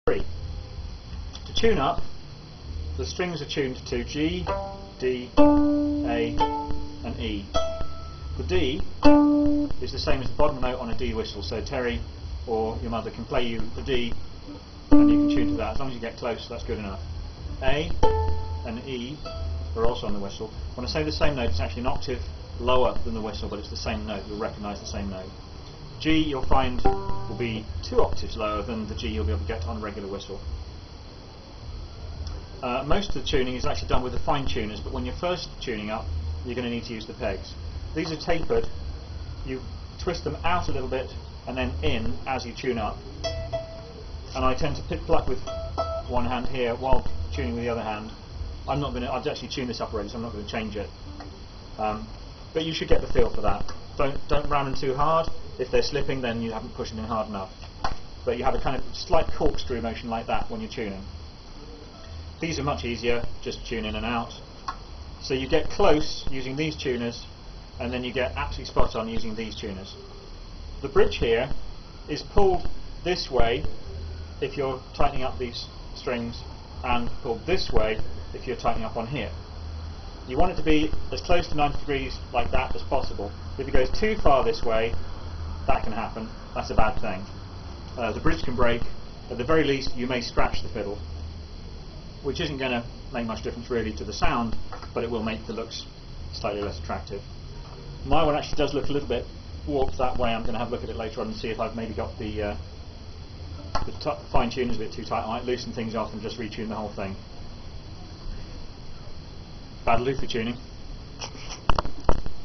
3. To tune up, the strings are tuned to G, D, A and E. The D is the same as the bottom note on a D whistle, so Terry or your mother can play you the D and you can tune to that. As long as you get close, that's good enough. A and E are also on the whistle. When I say the same note, it's actually an octave lower than the whistle, but it's the same note. You'll recognise the same note. G, you'll find, will be 2 octaves lower than the G you'll be able to get on a regular whistle. Most of the tuning is actually done with the fine tuners, but when you're first tuning up, you're going to need to use the pegs. These are tapered. You twist them out a little bit and then in as you tune up. And I tend to pluck with one hand here while tuning with the other hand. I've actually tuned this up already, so I'm not going to change it. But you should get the feel for that. Don't ram them too hard. If they're slipping, then you haven't pushed them in hard enough. But you have a kind of slight corkscrew motion like that when you're tuning. These are much easier, just tune in and out. So you get close using these tuners, and then you get absolutely spot on using these tuners. The bridge here is pulled this way if you're tightening up these strings, and pulled this way if you're tightening up on here. You want it to be as close to 90 degrees like that as possible. If it goes too far this way, that can happen. That's a bad thing. The bridge can break. At the very least, you may scratch the fiddle, which isn't going to make much difference really to the sound, but it will make the looks slightly less attractive. My one actually does look a little bit warped that way. I'm going to have a look at it later on and see if I've maybe got the fine tuners a bit too tight. I might loosen things off and just retune the whole thing. Bad loop for tuning.